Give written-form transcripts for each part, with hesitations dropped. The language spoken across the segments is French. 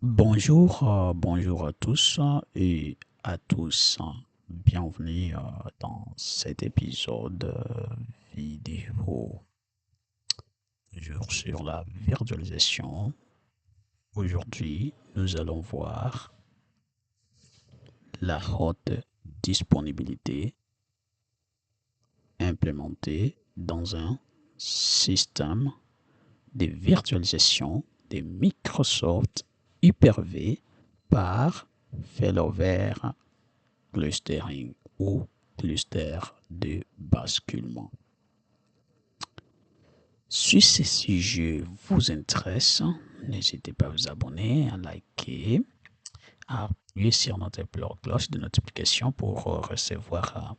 Bonjour à tous et à tous. Bienvenue dans cet épisode vidéo, toujours sur la virtualisation. Aujourd'hui, nous allons voir la haute disponibilité implémentée dans un système de virtualisation de Microsoft Hyper-V par Failover Clustering ou cluster de basculement. Si ce sujet vous intéresse, n'hésitez pas à vous abonner, à liker, à appuyer sur notre cloche de notification pour recevoir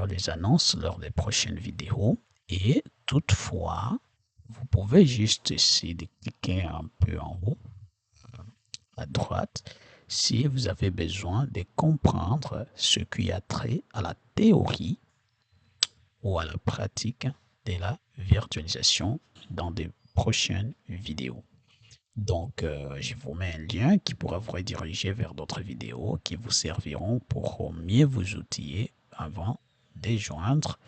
les annonces lors des prochaines vidéos. Et toutefois, vous pouvez juste essayer de cliquer un peu en haut à droite si vous avez besoin de comprendre ce qui a trait à la théorie ou à la pratique de la virtualisation dans des prochaines vidéos. Donc, je vous mets un lien qui pourra vous rediriger vers d'autres vidéos qui vous serviront pour mieux vous outiller avant de joindre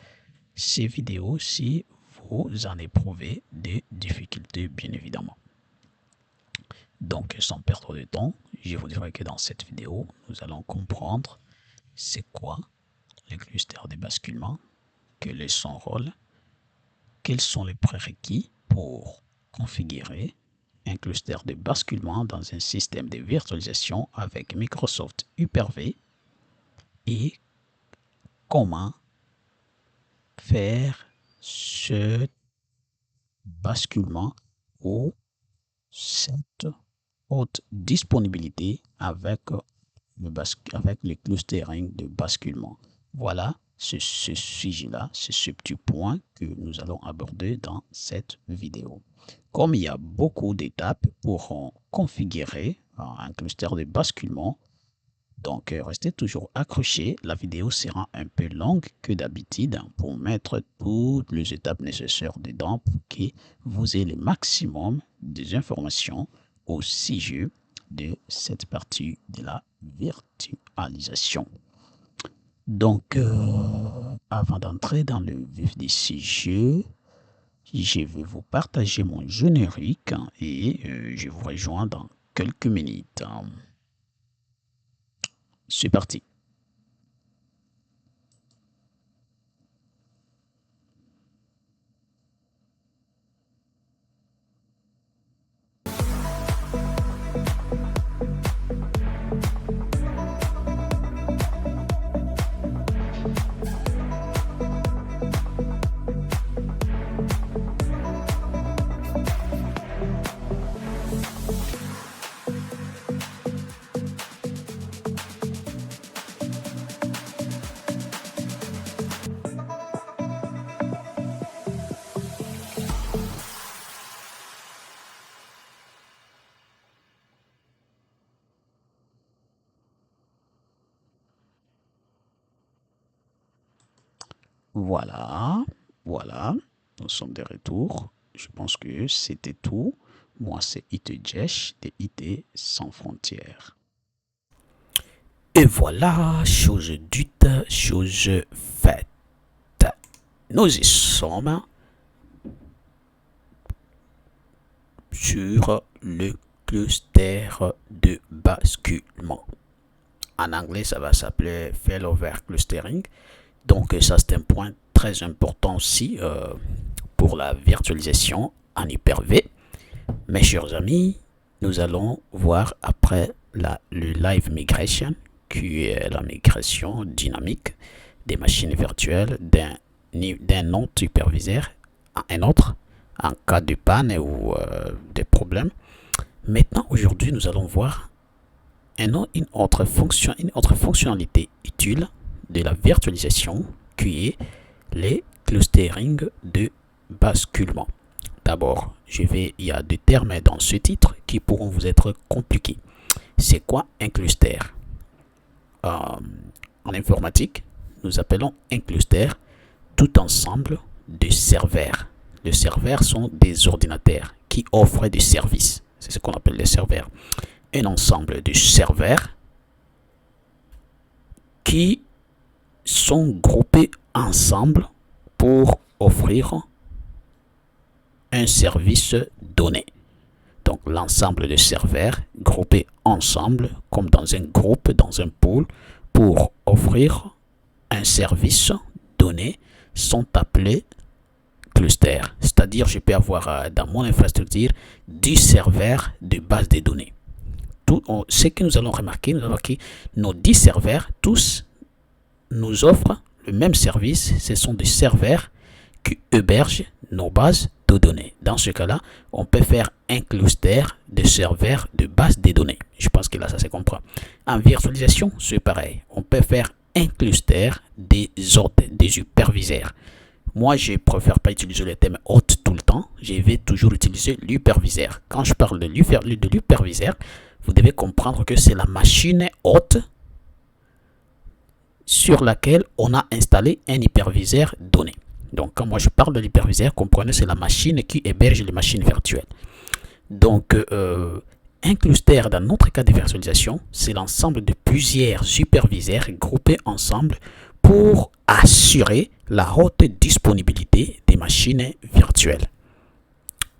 ces vidéos si vous en éprouvez des difficultés, bien évidemment. Donc, sans perdre de temps, je vous dirai que dans cette vidéo, nous allons comprendre c'est quoi le cluster de basculement, quel est son rôle, quels sont les prérequis pour configurer un cluster de basculement dans un système de virtualisation avec Microsoft Hyper-V et comment faire ce basculement ou cette haute disponibilité avec le clustering de basculement. Voilà ce sujet-là, c'est ce petit point que nous allons aborder dans cette vidéo. Comme il y a beaucoup d'étapes pour configurer un cluster de basculement, donc restez toujours accrochés. La vidéo sera un peu longue que d'habitude pour mettre toutes les étapes nécessaires dedans pour que vous ayez le maximum des informations au sujet de cette partie de la virtualisation. Donc, avant d'entrer dans le vif du sujet, je vais vous partager mon générique et je vous rejoins dans quelques minutes. C'est parti. Voilà, voilà, nous sommes de retour. Je pense que c'était tout. Moi, c'est IT Jesh de IT Sans Frontières. Et voilà, chose dite, chose faite. Nous y sommes sur le cluster de basculement. En anglais, ça va s'appeler Failover Clustering. Donc, ça, c'est un point très important aussi pour la virtualisation en Hyper-V. Mes chers amis, nous allons voir après le Live Migration, qui est la migration dynamique des machines virtuelles d'un nom hyperviseur à un autre en cas de panne ou de problème. Maintenant, aujourd'hui, nous allons voir une autre fonctionnalité utile de la virtualisation qui est les clustering de basculement. D'abord, il y a deux termes dans ce titre qui pourront vous être compliqués. C'est quoi un cluster? En informatique, nous appelons un cluster tout ensemble de serveurs. Les serveurs sont des ordinateurs qui offrent des services. C'est ce qu'on appelle les serveurs. un ensemble de serveurs qui sont groupés ensemble pour offrir un service donné. Donc l'ensemble de serveurs groupés ensemble comme dans un groupe, dans un pool, pour offrir un service donné sont appelés clusters. C'est-à-dire je peux avoir dans mon infrastructure 10 serveurs de base de données. Ce que nous allons remarquer, que nos 10 serveurs, tous nous offrent le même service. Ce sont des serveurs qui hébergent nos bases de données. Dans ce cas-là, on peut faire un cluster de serveurs de base de données. Je pense que là, ça se comprend. En virtualisation, c'est pareil. On peut faire un cluster des hôtes, des hyperviseurs. Moi, je ne préfère pas utiliser le terme hôte tout le temps. Je vais toujours utiliser l'hyperviseur. Quand je parle de l'hyperviseur, vous devez comprendre que c'est la machine hôte sur laquelle on a installé un hyperviseur donné. Donc, quand moi je parle de l'hyperviseur, comprenez, c'est la machine qui héberge les machines virtuelles. Donc, un cluster, dans notre cas de virtualisation, c'est l'ensemble de plusieurs hyperviseurs groupés ensemble pour assurer la haute disponibilité des machines virtuelles.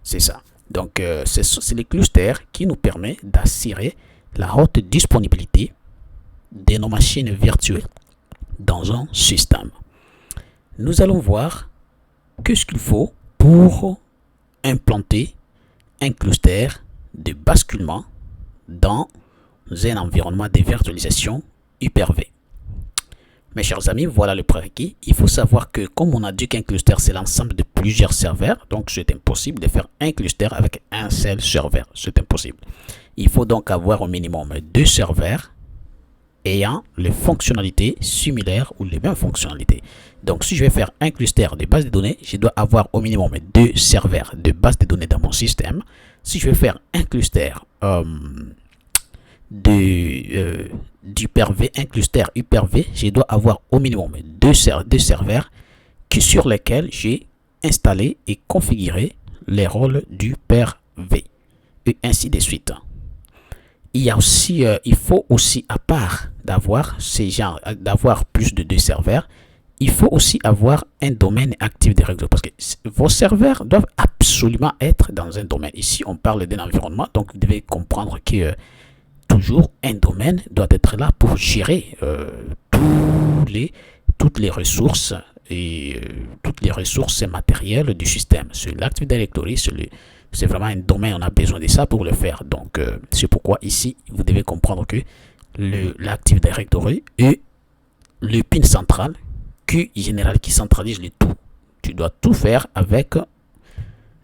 C'est ça. Donc, c'est les clusters qui nous permettent d'assurer la haute disponibilité de nos machines virtuelles dans un système. Nous allons voir qu'est-ce qu'il faut pour implanter un cluster de basculement dans un environnement de virtualisation Hyper-V. Mes chers amis, voilà le prérequis. Il faut savoir que comme on a dit qu'un cluster c'est l'ensemble de plusieurs serveurs, donc c'est impossible de faire un cluster avec un seul serveur. C'est impossible. Il faut donc avoir au minimum 2 serveurs ayant les fonctionnalités similaires ou les mêmes fonctionnalités. Donc si je vais faire un cluster de base de données, je dois avoir au minimum 2 serveurs de base de données dans mon système. Si je vais faire un cluster d'Hyper-V, un cluster Hyper-V, je dois avoir au minimum 2 serveurs sur lesquels j'ai installé et configuré les rôles d'Hyper-V et ainsi de suite. Il faut aussi, à part d'avoir plus de 2 serveurs, il faut aussi avoir un domaine actif de réseau parce que vos serveurs doivent absolument être dans un domaine. Ici, on parle d'un environnement, donc vous devez comprendre que toujours un domaine doit être là pour gérer toutes les ressources et toutes les ressources matérielles du système. C'est l'Active Directory, c'est vraiment un domaine, on a besoin de ça pour le faire. Donc, c'est pourquoi ici, vous devez comprendre que l'Active Directory est le pin central qui centralise le tout. Tu dois tout faire avec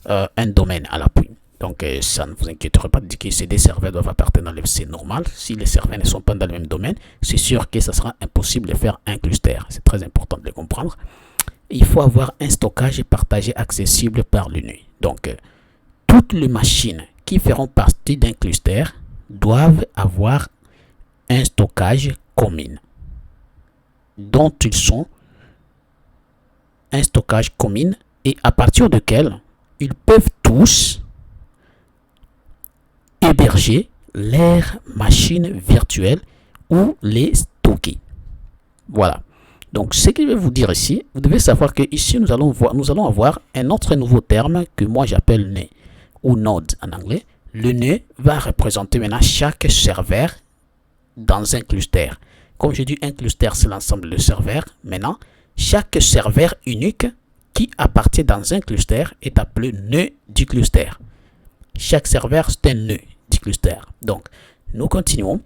un domaine à l'appui. Donc, ça ne vous inquiétera pas de dire que ces deux serveurs doivent appartenir c'est normal. Si les serveurs ne sont pas dans le même domaine, c'est sûr que ça sera impossible de faire un cluster. C'est très important de le comprendre. Il faut avoir un stockage partagé accessible par l'UNI. Donc, toutes les machines qui feront partie d'un cluster doivent avoir un stockage commun dont ils sont un stockage commun et à partir duquel ils peuvent tous héberger leurs machines virtuelles ou les stocker. Voilà. Donc, ce que je vais vous dire ici, vous devez savoir que ici nous allons avoir un autre nouveau terme que moi j'appelle nœud ou node en anglais. Le nœud va représenter maintenant chaque serveur dans un cluster. Comme je dis, un cluster c'est l'ensemble de serveurs. Maintenant, chaque serveur unique qui appartient dans un cluster est appelé nœud du cluster. Chaque serveur c'est un nœud du cluster. Donc, nous continuons.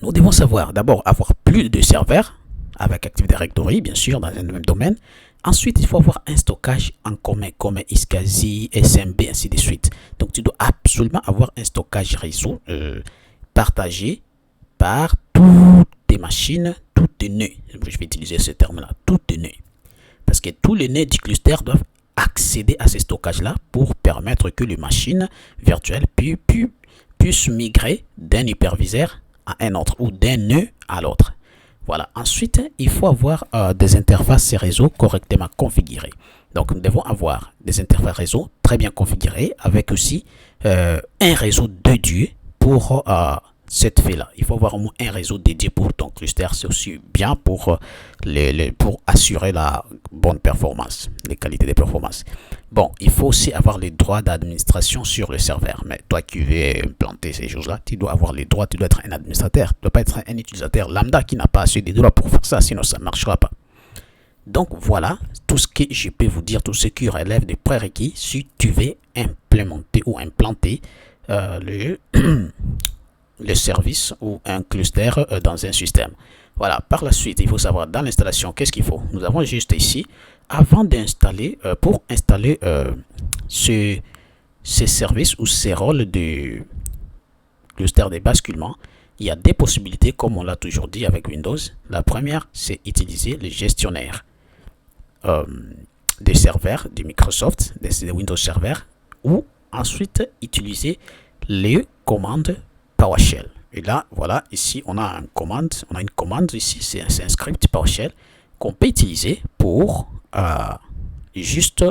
Nous devons savoir d'abord avoir plus de serveurs avec Active Directory, bien sûr, dans un même domaine. Ensuite, il faut avoir un stockage en commun, comme iSCSI, SMB, ainsi de suite. Donc, tu dois absolument avoir un stockage réseau partagé par toutes tes machines, toutes tes nœuds. Je vais utiliser ce terme-là, toutes tes nœuds. Parce que tous les nœuds du cluster doivent accéder à ce stockage-là pour permettre que les machines virtuelles puissent migrer d'un hyperviseur à un autre ou d'un nœud à l'autre. Voilà. Ensuite, il faut avoir des interfaces réseau correctement configurées. Donc, nous devons avoir des interfaces réseau très bien configurées avec aussi un réseau dédié pour cette fait-là. Il faut avoir au moins un réseau dédié pour ton cluster. C'est aussi bien pour, pour assurer la bonne performance, les qualités de performance. Bon, il faut aussi avoir les droits d'administration sur le serveur. Mais toi qui veux implanter ces choses-là, tu dois avoir les droits, tu dois être un administrateur. Tu ne dois pas être un utilisateur lambda qui n'a pas assez de droits pour faire ça, sinon ça ne marchera pas. Donc voilà tout ce que je peux vous dire, tout ce qui relève des prérequis si tu veux implémenter ou implanter le service ou un cluster dans un système. Voilà, par la suite, il faut savoir dans l'installation, qu'est-ce qu'il faut. Nous avons juste ici, avant d'installer, pour installer ces services ou ces rôles de cluster de basculement, il y a des possibilités, comme on l'a toujours dit avec Windows. La première, c'est utiliser le gestionnaire des serveurs de Microsoft, des Windows Server, ou ensuite utiliser les commandes PowerShell. Et là, voilà, ici, on a une commande ici, c'est un script PowerShell qu'on peut utiliser pour juste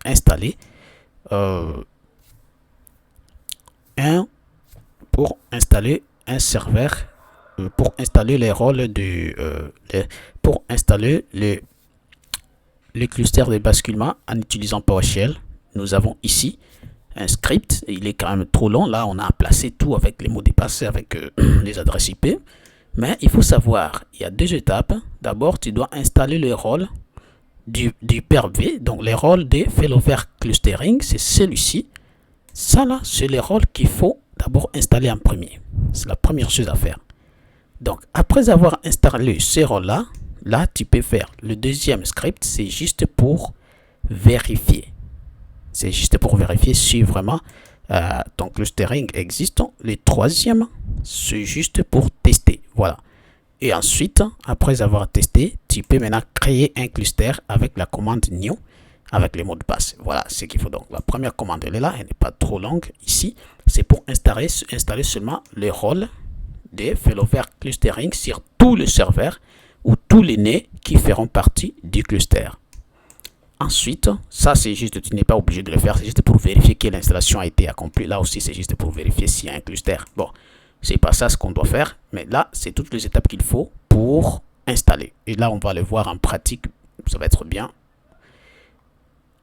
installer un serveur, pour installer les rôles pour installer les clusters de basculement en utilisant PowerShell. Nous avons ici un script, il est quand même trop long. Là, on a placé tout avec les mots de passe, avec les adresses IP. Mais il faut savoir, il y a deux étapes. D'abord, tu dois installer le rôle du PRV, donc les rôles de failover clustering, c'est celui-ci. Ça là, c'est les rôles qu'il faut d'abord installer en premier. C'est la première chose à faire. Donc, après avoir installé ces rôles-là, là, tu peux faire le deuxième script, c'est juste pour vérifier. C'est juste pour vérifier si vraiment ton clustering existe. Le troisième, c'est juste pour tester. Voilà. Et ensuite, après avoir testé, tu peux maintenant créer un cluster avec la commande new, avec les mots de passe. Voilà ce qu'il faut. Donc, la première commande, elle est là. Elle n'est pas trop longue. Ici, c'est pour installer seulement les rôles de failover clustering sur tous les serveurs ou tous les nœuds qui feront partie du cluster. Ensuite, ça c'est juste, tu n'es pas obligé de le faire, c'est juste pour vérifier que l'installation a été accomplie. Là aussi, c'est juste pour vérifier s'il y a un cluster. Bon, c'est pas ça ce qu'on doit faire, mais là, c'est toutes les étapes qu'il faut pour installer. Et là, on va le voir en pratique, ça va être bien.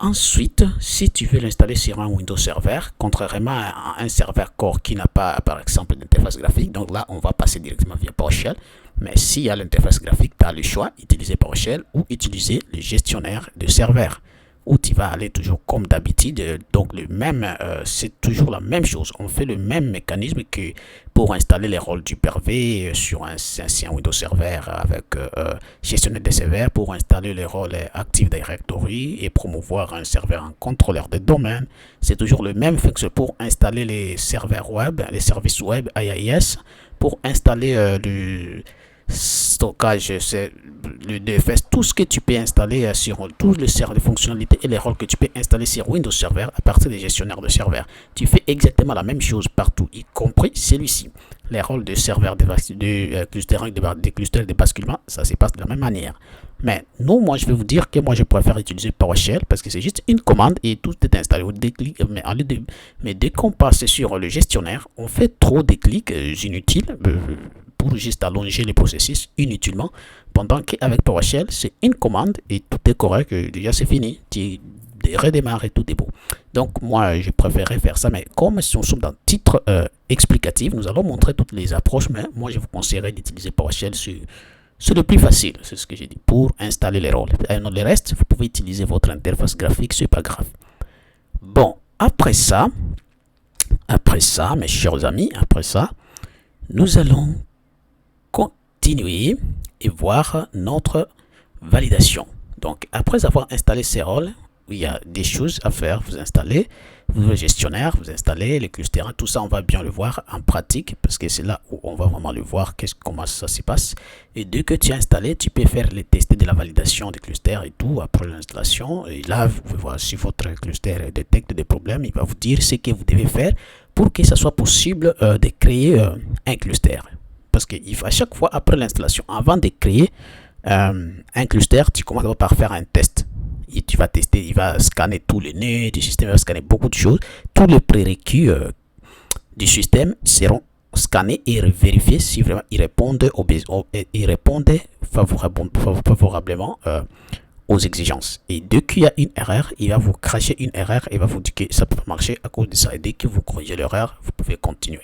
Ensuite, si tu veux l'installer sur un Windows Server, contrairement à un serveur Core qui n'a pas, par exemple, d'interface graphique, donc là, on va passer directement via PowerShell. Mais s'il y a l'interface graphique, tu as le choix, utiliser PowerShell ou utiliser le gestionnaire de serveur, où tu vas aller toujours comme d'habitude. Donc c'est toujours la même chose. On fait le même mécanisme que pour installer les rôles du PRV sur un ancien Windows Server avec gestionnaire de serveurs, pour installer les rôles Active Directory et promouvoir un serveur en contrôleur de domaine. C'est toujours le même fait que pour installer les serveurs web, les services web IIS, pour installer le stockage, c'est le DFS, tout ce que tu peux installer sur tous les fonctionnalités et les rôles que tu peux installer sur Windows Server à partir des gestionnaires de serveurs. Tu fais exactement la même chose partout, y compris celui-ci. Les rôles de serveurs de clustering, des clusters de basculement, ça se passe de la même manière. Mais non, moi je vais vous dire que moi je préfère utiliser PowerShell parce que c'est juste une commande et tout est installé. Mais dès qu'on passe sur le gestionnaire, on fait trop de clics inutiles pour juste allonger les processus inutilement. Pendant qu'avec PowerShell, c'est une commande et tout est correct, déjà c'est fini. Tu redémarres et tout est beau. Donc moi je préférerais faire ça, mais comme nous sommes dans le titre explicatif, nous allons montrer toutes les approches, mais moi je vous conseillerais d'utiliser PowerShell. C'est le plus facile, c'est ce que j'ai dit, pour installer les rôles. Le reste, vous pouvez utiliser votre interface graphique, c'est pas grave. Bon, après ça, mes chers amis, nous allons continuer et voir notre validation. Donc, après avoir installé ces rôles, il y a des choses à faire. Vous installez le gestionnaire, vous installez les clusters, tout ça, on va bien le voir en pratique parce que c'est là où on va vraiment le voir, comment ça se passe. Et dès que tu as installé, tu peux faire les tests de la validation des clusters et tout après l'installation. Et là, vous pouvez voir si votre cluster détecte des problèmes, il va vous dire ce que vous devez faire pour que ça soit possible de créer un cluster. Parce qu'à chaque fois après l'installation, avant de créer un cluster, tu commences par faire un test. Et tu vas tester, il va scanner tous les nœuds du système, il va scanner beaucoup de choses. Tous les prérequis du système seront scanner et vérifier si vraiment ils répondent favorablement aux exigences. Et dès qu'il y a une erreur, il va vous cracher une erreur et va vous dire que ça peut pas marcher à cause de ça. Et dès que vous corrigez l'erreur, vous pouvez continuer.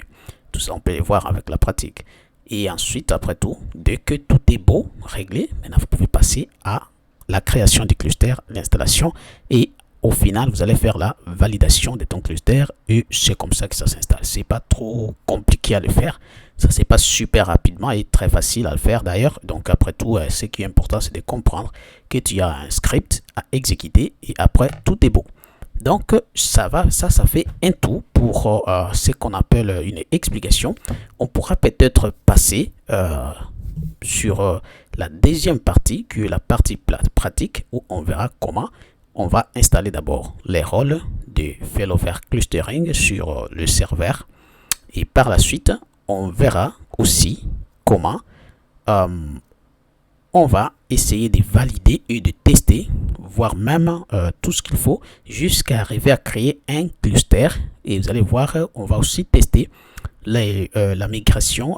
Tout ça, on peut le voir avec la pratique. Et ensuite, après tout, dès que tout est beau, réglé, maintenant vous pouvez passer à la création du cluster, l'installation, et au final, vous allez faire la validation de ton cluster et c'est comme ça que ça s'installe. C'est pas trop compliqué à le faire. Ça se passe super rapidement et très facile à le faire d'ailleurs. Donc après tout, ce qui est important, c'est de comprendre que tu as un script à exécuter et après, tout est beau. Donc ça fait un tout pour ce qu'on appelle une explication. On pourra peut-être passer sur la deuxième partie, qui est la partie pratique, où on verra comment on va installer d'abord les rôles de failover clustering sur le serveur. Et par la suite, on verra aussi comment on va essayer de valider et de tester, voire même tout ce qu'il faut, jusqu'à arriver à créer un cluster. Et vous allez voir, on va aussi tester la migration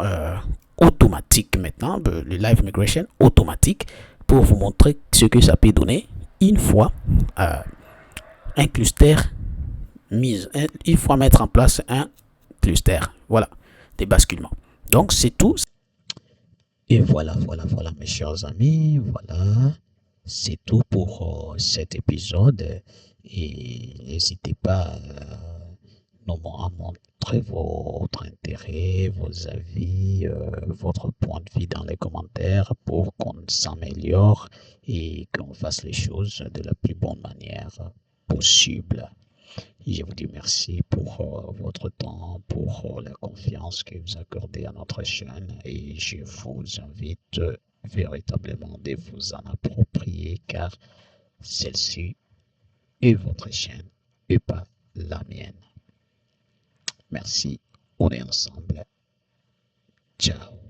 automatique maintenant, le live migration automatique, pour vous montrer ce que ça peut donner une fois un cluster il faut mettre en place un cluster, voilà, des basculements. Donc c'est tout. Et voilà, mes chers amis, voilà, c'est tout pour cet épisode. Et n'hésitez pas à montrer votre intérêt, vos avis, votre point de vue dans les commentaires pour qu'on s'améliore et qu'on fasse les choses de la plus bonne manière possible. Je vous dis merci pour votre temps, pour la confiance que vous accordez à notre chaîne et je vous invite véritablement de vous en approprier car celle-ci est votre chaîne et pas la mienne. Merci, on est ensemble. Ciao.